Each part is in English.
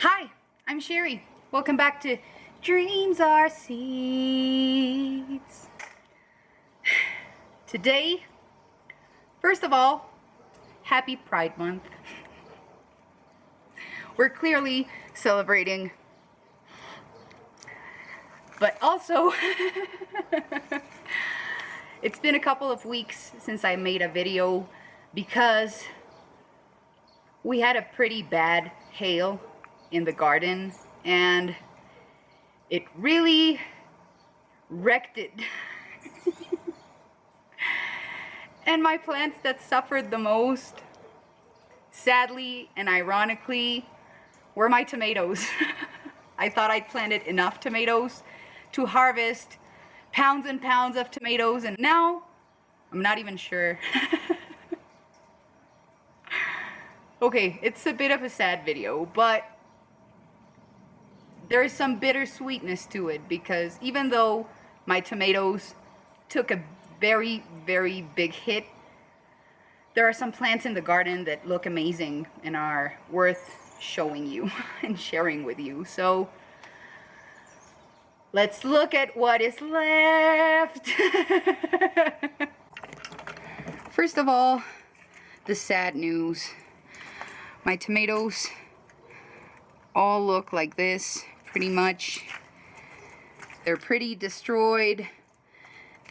Hi, I'm Sherry. Welcome back to Dreams Are Seeds. Today, first of all, happy Pride Month. We're clearly celebrating, but also it's been a couple of weeks since I made a video because we had a pretty bad hail in the garden and it really wrecked it. And my plants that suffered the most, sadly and ironically, were my tomatoes. I thought I'd planted enough tomatoes to harvest pounds and pounds of tomatoes, and now I'm not even sure. Okay, it's a bit of a sad video, but there is some bittersweetness to it because even though my tomatoes took a very, very big hit, there are some plants in the garden that look amazing and are worth showing you and sharing with you. So let's look at what is left. First of all, the sad news. My tomatoes all look like this, pretty much. They're pretty destroyed.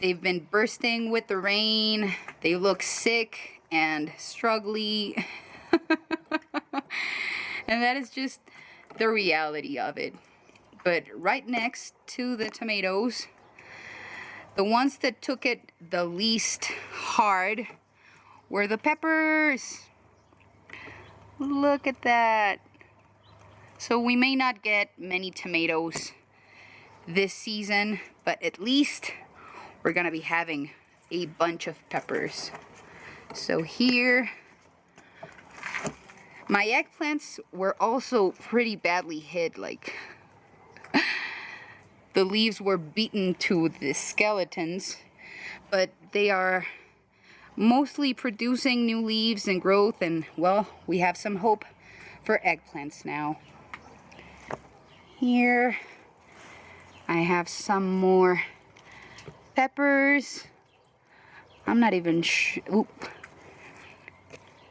They've been bursting with the rain. They look sick and struggly. And that is just the reality of it. But right next to the tomatoes, the ones that took it the least hard were the peppers. Look at that. So we may not get many tomatoes this season, but at least we're gonna be having a bunch of peppers. So here, my eggplants were also pretty badly hit. Like, the leaves were beaten to the skeletons, but they are mostly producing new leaves and growth, and well, we have some hope for eggplants now. Here I have some more peppers. I'm not even sure.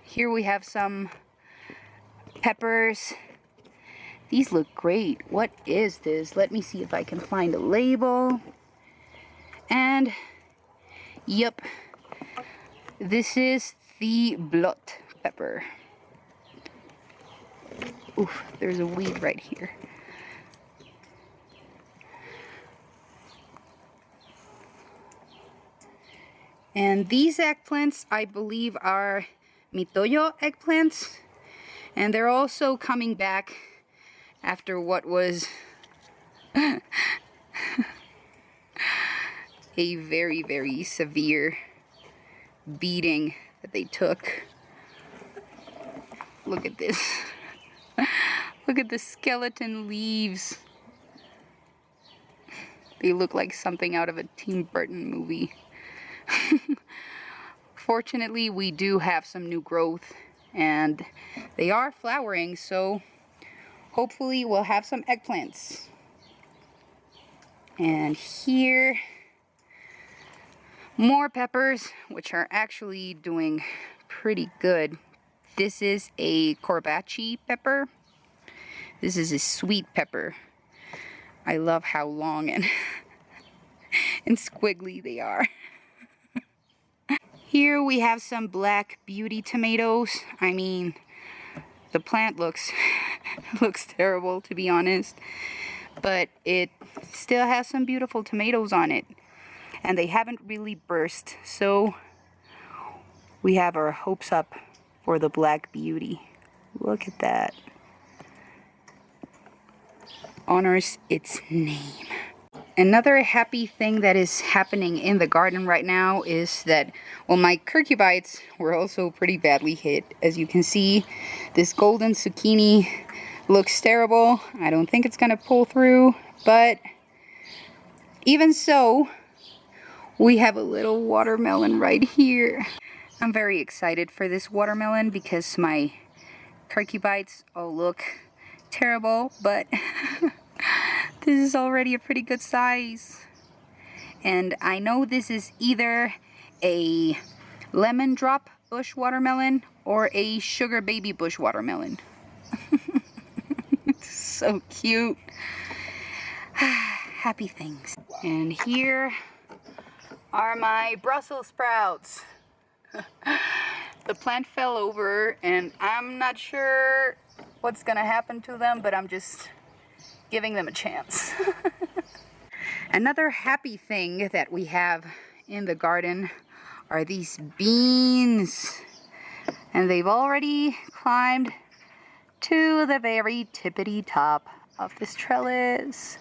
Here we have some peppers. These look great. What is this? Let me see if I can find a label. And yep, this is the blood pepper. Oof, there's a weed right here. And these eggplants, I believe, are mitoyo eggplants. And they're also coming back after what was a very, very severe beating that they took. Look at this. Look at the skeleton leaves. They look like something out of a Tim Burton movie. Fortunately, we do have some new growth and they are flowering, so hopefully we'll have some eggplants. And here, more peppers, which are actually doing pretty good. This is a corbachi pepper. This is a sweet pepper. I love how long and squiggly they are. Here we have some black beauty tomatoes. I mean, the plant looks terrible, to be honest, but it still has some beautiful tomatoes on it, and they haven't really burst, so we have our hopes up for the black beauty. Look at that. Honors its name. Another happy thing that is happening in the garden right now is that, well, my curcubites were also pretty badly hit. As you can see, this golden zucchini looks terrible. I don't think it's gonna pull through, but even so, we have a little watermelon right here. I'm very excited for this watermelon because my curcubites all look terrible, but this is already a pretty good size. And I know this is either a lemon drop bush watermelon or a sugar baby bush watermelon. So cute. Happy things. And here are my Brussels sprouts. The plant fell over and I'm not sure what's gonna happen to them, but I'm just giving them a chance. Another happy thing that we have in the garden are these beans. And they've already climbed to the very tippity top of this trellis.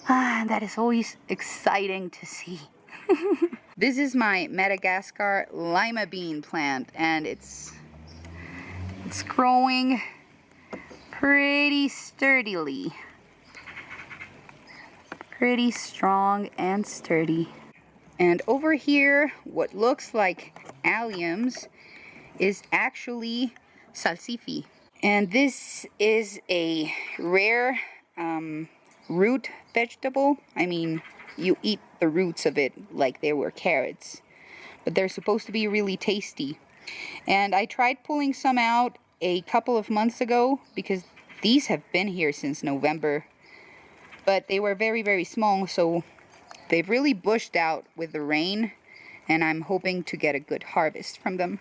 And that is always exciting to see. This is my Madagascar lima bean plant, and it's growing pretty sturdily. Pretty strong and sturdy. And over here, what looks like alliums is actually salsifi. And this is a rare root vegetable. I mean, you eat the roots of it like they were carrots. But they're supposed to be really tasty. And I tried pulling some out a couple of months ago because these have been here since November. But they were very, very small, so they've really bushed out with the rain. And I'm hoping to get a good harvest from them.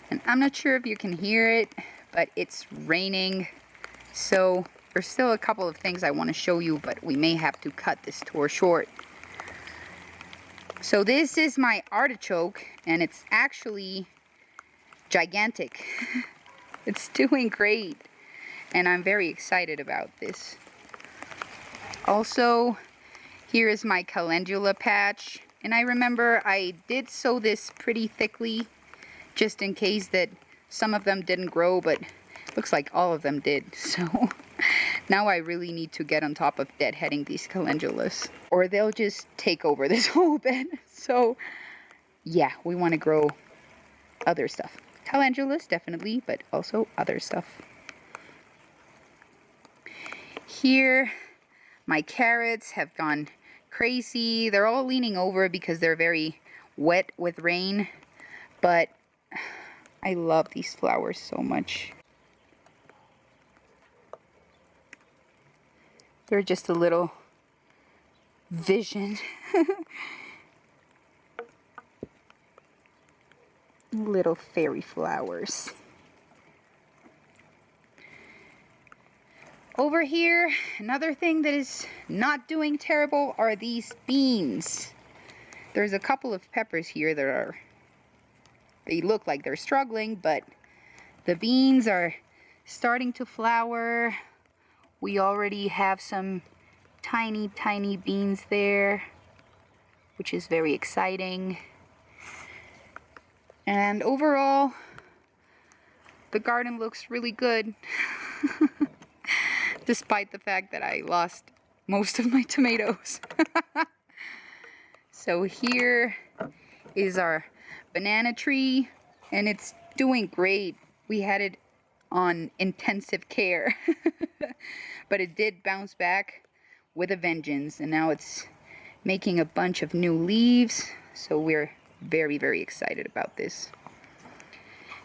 And I'm not sure if you can hear it, but it's raining. So there's still a couple of things I want to show you, but we may have to cut this tour short. So this is my artichoke, and it's actually gigantic. It's doing great, and I'm very excited about this. Also, here is my calendula patch, and I remember I did sow this pretty thickly, just in case that some of them didn't grow, but looks like all of them did. So now I really need to get on top of deadheading these calendulas, or they'll just take over this whole bed. So yeah, we want to grow other stuff. Calendulas definitely, but also other stuff. Here, my carrots have gone crazy. They're all leaning over because they're very wet with rain, but I love these flowers so much. They're just a little vision. Little fairy flowers. Over here, another thing that is not doing terrible are these beans. There's a couple of peppers here that they look like they're struggling, but the beans are starting to flower. We already have some tiny, tiny beans there, which is very exciting. And overall, the garden looks really good, despite the fact that I lost most of my tomatoes. So here is our banana tree, and it's doing great. We had it on intensive care, but it did bounce back with a vengeance, and now it's making a bunch of new leaves, so we're very, very excited about this.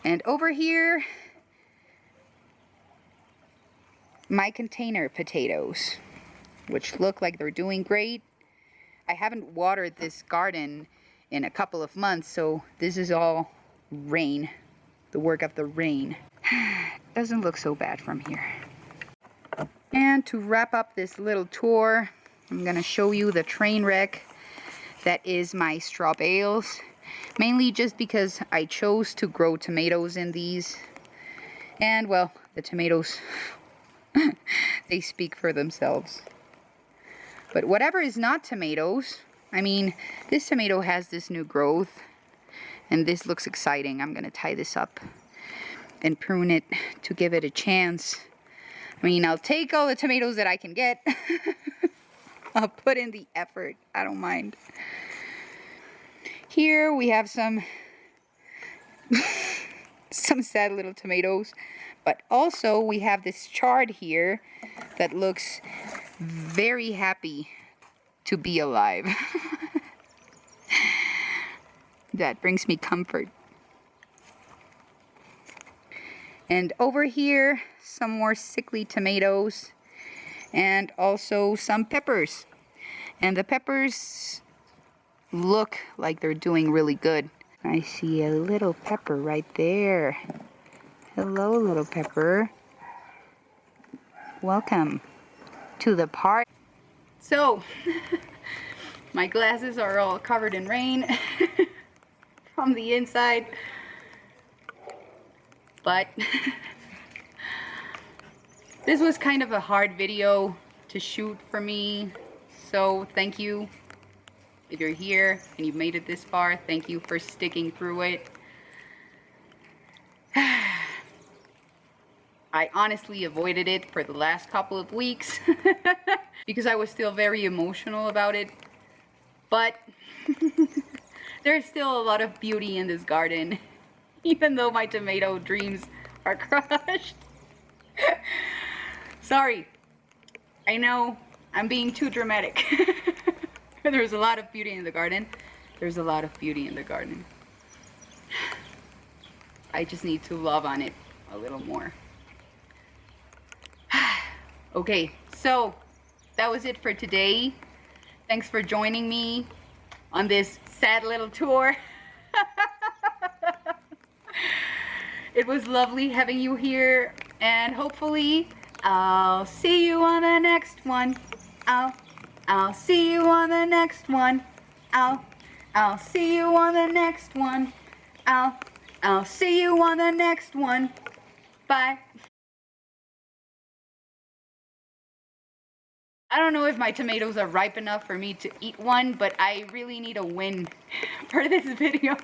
And over here, my container potatoes, which look like they're doing great. I haven't watered this garden in a couple of months, so this is all rain, the work of the rain. Doesn't look so bad from here. And to wrap up this little tour, I'm gonna show you the train wreck that is my straw bales. Mainly just because I chose to grow tomatoes in these. And well, the tomatoes, they speak for themselves. But whatever is not tomatoes, I mean, this tomato has this new growth, and this looks exciting. I'm gonna tie this up and prune it to give it a chance. I mean, I'll take all the tomatoes that I can get. I'll put in the effort, I don't mind. Here we have some sad little tomatoes, But also we have this chard here that looks very happy to be alive. That brings me comfort. And over here, some more sickly tomatoes and also some peppers. And the peppers look like they're doing really good. I see a little pepper right there. Hello, little pepper. Welcome to the party. So, my glasses are all covered in rain from the inside. But this was kind of a hard video to shoot for me, so thank you if you're here and you've made it this far. Thank you for sticking through it. I honestly avoided it for the last couple of weeks because I was still very emotional about it, but there's still a lot of beauty in this garden. Even though my tomato dreams are crushed. Sorry. I know I'm being too dramatic. There's a lot of beauty in the garden. There's a lot of beauty in the garden. I just need to love on it a little more. Okay, so that was it for today. Thanks for joining me on this sad little tour. It was lovely having you here, and hopefully I'll see you on the next one. I'll see you on the next one. I'll see you on the next one. I'll see you on the next one. Bye. I don't know if my tomatoes are ripe enough for me to eat one, but I really need a win for this video.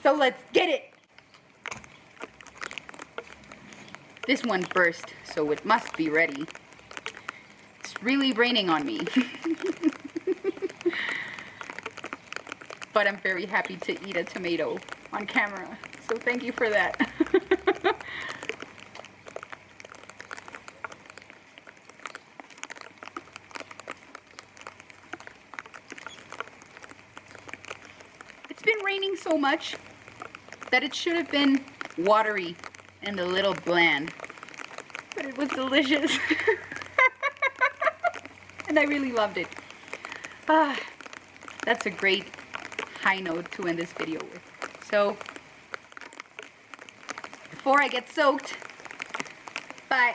So let's get it! This one burst, so it must be ready. It's really raining on me. But I'm very happy to eat a tomato on camera, so thank you for that. It's been raining so much that it should have been watery and a little bland, but it was delicious. And I really loved it. That's a great high note to end this video with. So, before I get soaked, bye.